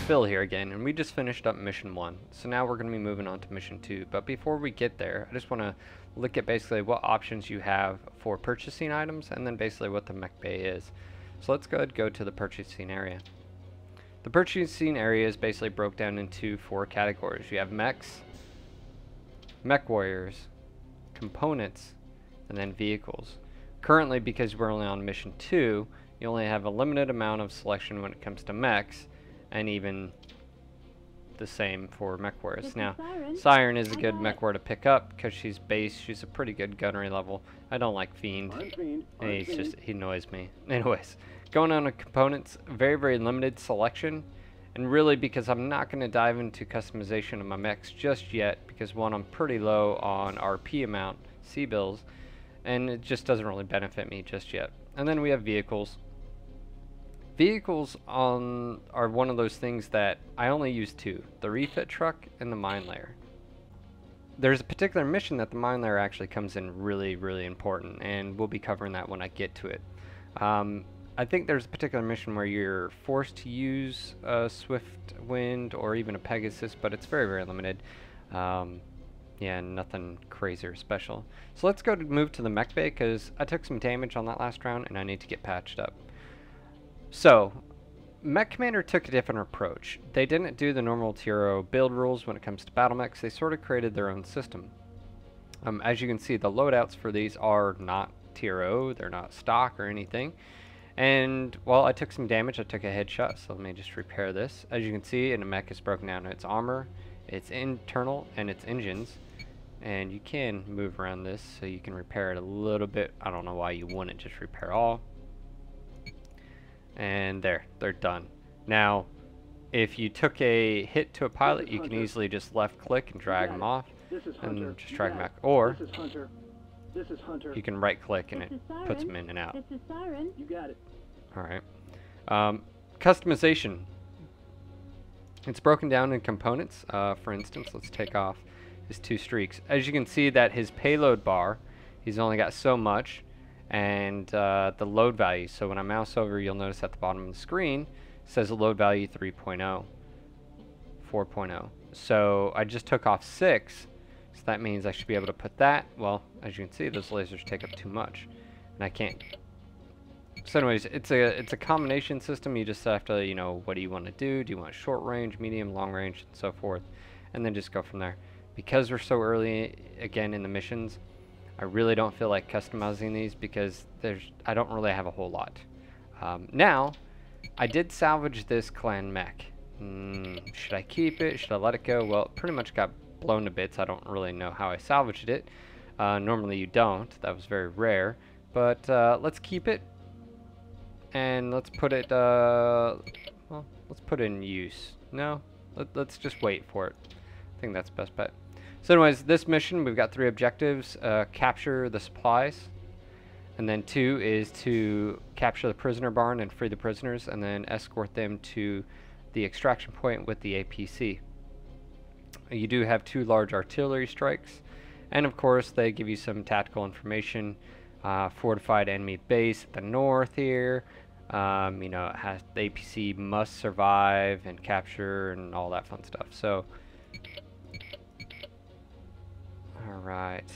Phil here again, and we just finished up mission 1. So now we're going to be moving on to mission 2. But before we get there, I just want to look at basically what options you have for purchasing items, and then basically what the mech bay is. So let's go ahead and go to the purchasing area. The purchasing area is basically broke down into 4 categories. You have mechs, mech warriors, components, and then vehicles. Currently, because we're only on mission 2, you only have a limited amount of selection when it comes to mechs, and even the same for mech warriors. Now, Siren is a good mech warrior to pick up because she's base. She's a pretty good gunnery level. I don't like Fiend. He annoys me. Anyways, going on to components, very limited selection, and really because I'm not going to dive into customization of my mechs just yet, because one, I'm pretty low on RP amount, C-bills, and it just doesn't really benefit me just yet. And then we have vehicles. Vehicles are one of those things that I only use 2, the refit truck and the mine layer. There's a particular mission that the mine layer actually comes in really important, and we'll be covering that when I get to it. I think there's a particular mission where you're forced to use a Swift Wind or even a Pegasus, but it's very limited. Yeah, nothing crazy or special. So let's go to move to the mech bay, because I took some damage on that last round and I need to get patched up. So, Mechcommander took a different approach. They didn't do the normal tier 0 build rules when it comes to battle mechs. They sort of created their own system. As you can see, the loadouts for these are not tier 0, they're not stock or anything. And while I took some damage, I took a headshot, so let me just repair this. As you can see, in a mech is broken down to its armor, its internal, and its engines. And you can move around this so you can repair it a little bit. I don't know why you wouldn't just repair all. And there, they're done. Now, if you took a hit to a pilot, you can easily just left click and drag them off, and just drag them back. Or you can right click and it puts them in and out. You got it. Alright. Customization. It's broken down in components. For instance, let's take off his 2 streaks. As you can see that his payload bar, he's only got so much, and the load value. So when I mouse over, you'll notice at the bottom of the screen it says load value 3.0, 4.0. So I just took off 6, so that means I should be able to put that. Well, as you can see, those lasers take up too much, and I can't. So anyways, it's a combination system. You just have to, you know, what do you want to do? Do you want short range, medium, long range, and so forth, and then just go from there. Because we're so early again in the missions, I really don't feel like customizing these because I don't really have a whole lot. Now, I did salvage this clan mech. Should I keep it? Should I let it go? Well, it pretty much got blown to bits. I don't really know how I salvaged it. Normally you don't. That was very rare. But let's keep it. And let's put it, well, let's put it in use. No, let's just wait for it. I think that's the best bet. So anyways, this mission, we've got 3 objectives. Capture the supplies. And then 2 is to capture the prisoner barn and free the prisoners, and then escort them to the extraction point with the APC. You do have 2 large artillery strikes. And of course, they give you some tactical information. Fortified enemy base at the north here. You know, it has, the APC must survive and capture and all that fun stuff. So, alright.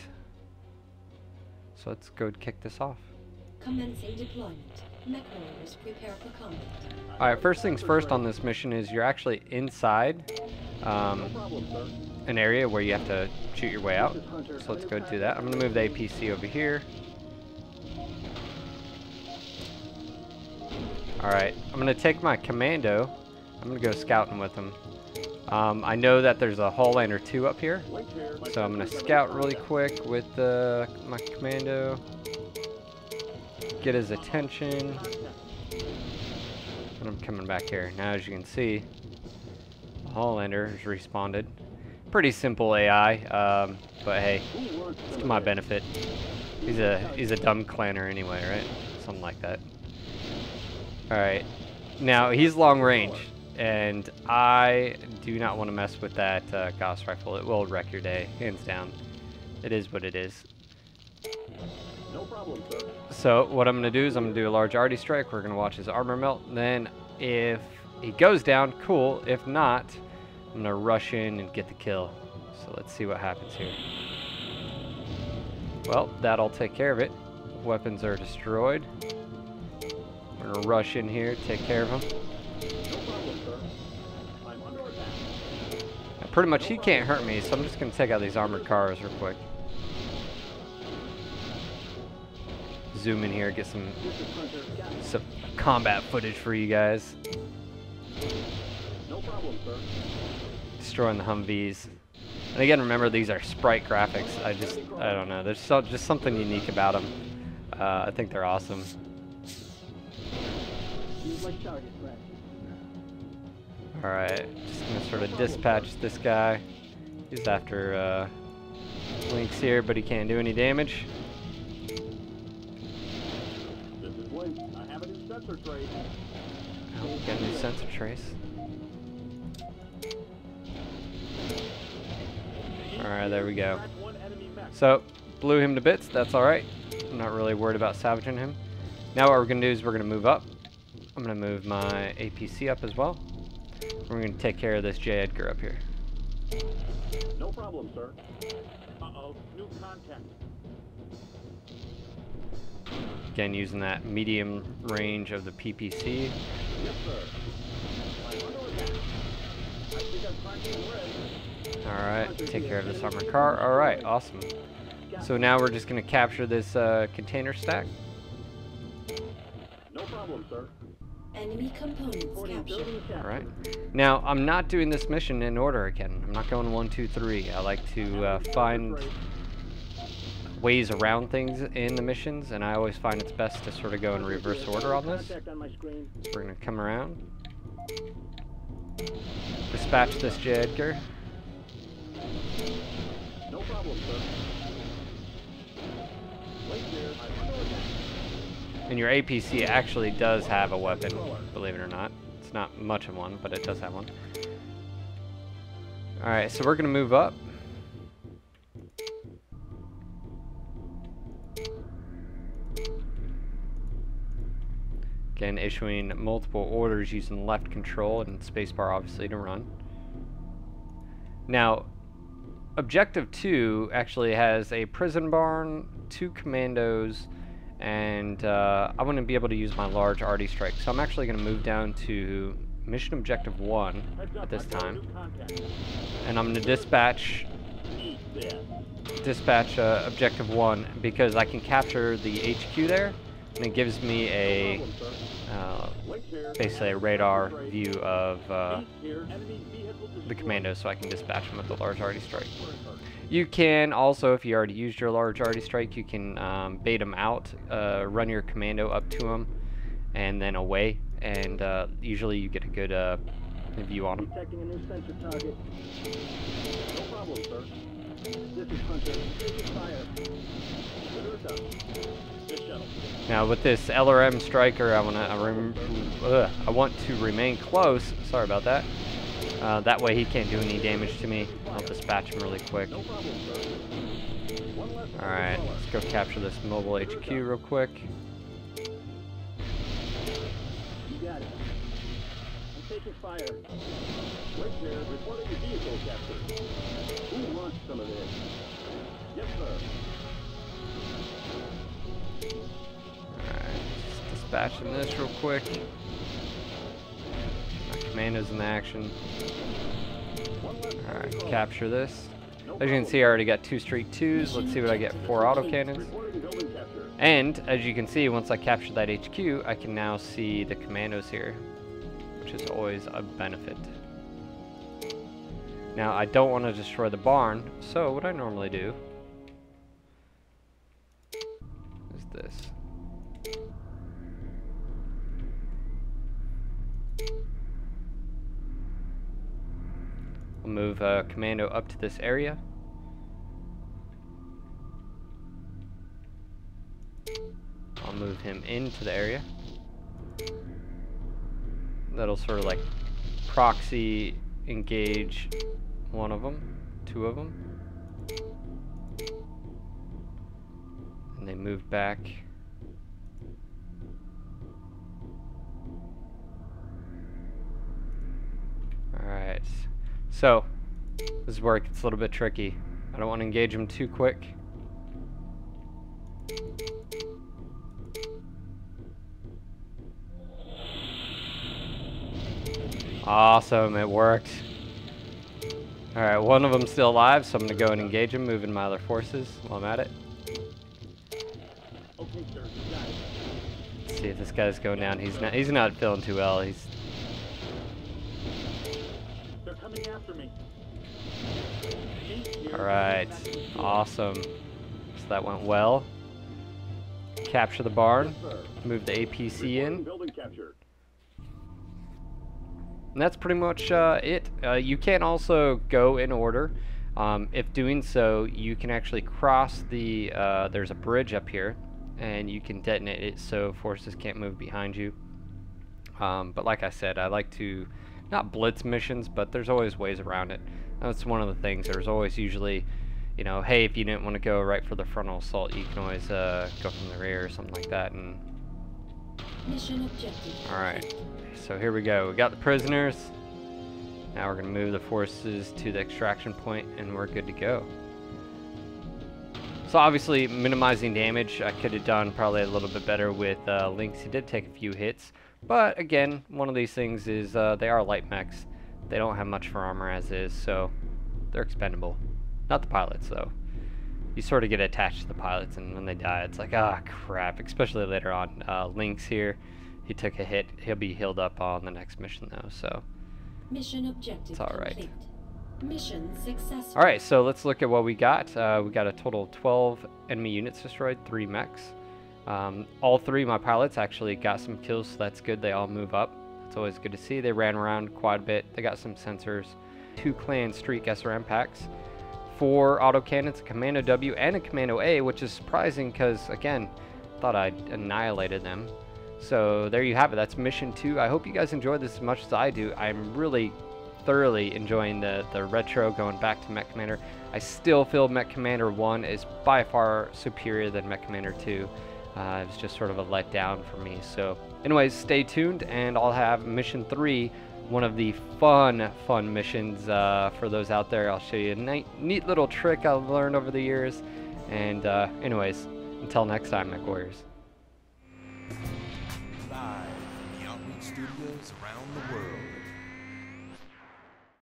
So let's go kick this off. Commencing deployment. Mech warriors prepare for combat. Alright, first things first on this mission is you're actually inside an area where you have to shoot your way out. So let's go do that. I'm going to move the APC over here. Alright, I'm going to take my commando. I'm going to go scouting with him. I know that there's a hull lander 2 up here, so I'm going to scout really quick with my commando, get his attention, and I'm coming back here. Now as you can see, the hull lander has respawned. Pretty simple AI, but hey, it's to my benefit. He's a dumb clanner anyway, right? Something like that. Alright, now he's long range. And I do not want to mess with that Gauss rifle. It will wreck your day, hands down. It is what it is. No problem, sir. So what I'm going to do is I'm going to do a large arty strike. We're going to watch his armor melt. Then if he goes down, cool. If not, I'm gonna rush in and get the kill. So let's see what happens here. Well, that'll take care of it. Weapons are destroyed. We're gonna rush in here, take care of him. No problem, sir. I'm under attack. And pretty much he can't hurt me, so I'm just gonna take out these armored cars real quick. Zoom in here, get some combat footage for you guys. No problem, sir. Destroying the Humvees. And again, remember these are sprite graphics. I don't know. There's just something unique about them. I think they're awesome. Alright, just gonna sort of dispatch this guy. He's after Lynx here, but he can't do any damage. This is Lynx. I have a new sensor trace. Oh, got a new sensor trace. Alright, there we go. So, blew him to bits, that's alright. I'm not really worried about salvaging him. Now what we're going to do is we're going to move up. I'm going to move my APC up as well. We're going to take care of this J. Edgar up here. No problem, sir. Uh-oh, new contact. Again, using that medium range of the PPC. Yes, sir. I'm under attack. I think I'm finding red. Alright, take care of this armored car. Alright, awesome. So now we're just going to capture this container stack. No problem, sir. Enemy components captured. Alright. Now, I'm not doing this mission in order again. I'm not going 1, 2, 3. I like to find ways around things in the missions, and I always find it's best to sort of go in reverse order on this. So we're going to come around. Dispatch this J. Edgar. No problem, sir. Wait here. I'm under attack. And your APC actually does have a weapon, believe it or not. It's not much of one, but it does have one. Alright, so we're going to move up. Again, issuing multiple orders using left control and spacebar obviously to run. Now, Objective 2 actually has a prison barn, 2 commandos, and I wouldn't be able to use my large arty strike. So I'm actually going to move down to Mission Objective 1 at this time. And I'm going to dispatch Objective 1 because I can capture the HQ there, and it gives me a basically a radar view of the commandos, so I can dispatch them with the large arty strike. You can also, if you already used your large arty strike, you can bait them out, run your commando up to them, and then away, and usually you get a good view on them. Detecting a new sensor target. No problem, sir. This is Hunter. Taking fire. Consider it done. This shuttle. Now with this LRM striker, I want to remain close. Sorry about that. That way he can't do any damage to me. I'll dispatch him really quick. Alright, let's go capture this mobile HQ real quick. You got it. I'm taking fire. Wait there. Reporting your vehicle captured. Who wants some of this? Yes, sir. Alright, just dispatching this real quick. My commando's in action. Alright, capture this. As you can see, I already got 2 Streak 2s. Let's see what I get. 4 autocannons. And, as you can see, once I capture that HQ, I can now see the commandos here, which is always a benefit. Now, I don't want to destroy the barn, so what I normally do is this. I'll move commando up to this area. I'll move him into the area. That'll sort of like proxy engage one of them, 2 of them. And they move back. So, this is where it gets a little bit tricky. I don't want to engage him too quick. Awesome, it worked. Alright, one of them's still alive, so I'm going to go and engage him, moving my other forces while I'm at it. Okay, sir. Got it. Let's see if this guy's going down. He's not feeling too well. They're coming after me. Alright, awesome. So that went well. Capture the barn, move the APC in. Building captured. And that's pretty much it. You can also go in order. If doing so, you can actually cross the, there's a bridge up here, and you can detonate it so forces can't move behind you. But like I said, I like to not blitz missions, but there's always ways around it. That's one of the things. There's always usually, you know, hey, if you didn't want to go right for the frontal assault, you can always go from the rear or something like that. And Mission objective. alright, so here we go. We got the prisoners. Now we're going to move the forces to the extraction point, and we're good to go. So obviously, minimizing damage, I could have done probably a little bit better with Lynx. He did take a few hits, but again, one of these things is they are light mechs. They don't have much for armor as is, so they're expendable. Not the pilots, though. You sort of get attached to the pilots, and when they die, it's like, ah, crap. Especially later on. Lynx here, he took a hit. He'll be healed up on the next mission, though, so Mission objective it's all right. complete. Mission successful. All right, so let's look at what we got. We got a total of 12 enemy units destroyed, 3 mechs. All 3 of my pilots actually got some kills, so that's good. They all move up. It's always good to see. They ran around quite a bit. They got some sensors. 2 clan streak SRM packs. 4 autocannons, a Commando W, and a Commando A, which is surprising because, again, thought I'd annihilated them. So there you have it. That's Mission 2. I hope you guys enjoyed this as much as I do. I'm really thoroughly enjoying the retro, going back to Mechcommander. I still feel Mechcommander 1 is by far superior than Mechcommander 2. It was just sort of a letdown for me. So anyways, stay tuned, and I'll have Mission 3, one of the fun missions for those out there. I'll show you a neat little trick I've learned over the years. And anyways, until next time, Mech Warriors. Live from the Outreach Studios around the world.